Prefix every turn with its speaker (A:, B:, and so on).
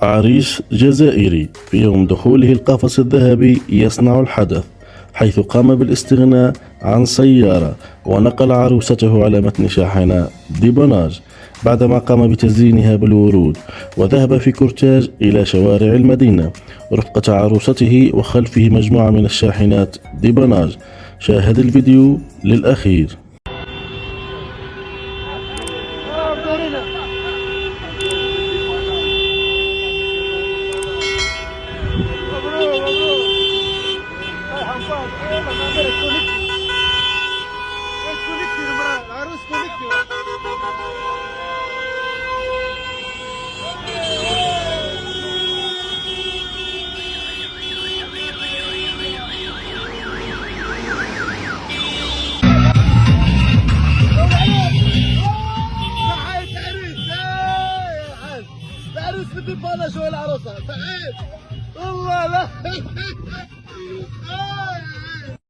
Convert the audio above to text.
A: عريس جزائري في يوم دخوله القفص الذهبي يصنع الحدث، حيث قام بالاستغناء عن سيارة ونقل عروسته على متن شاحنة ديبوناج بعدما قام بتزيينها بالورود، وذهب في كورتاج إلى شوارع المدينة رفقة عروسته وخلفه مجموعة من الشاحنات ديبوناج. شاهد الفيديو للأخير.
B: العروس بدي ببلاش ولا العروسة تعال والله لا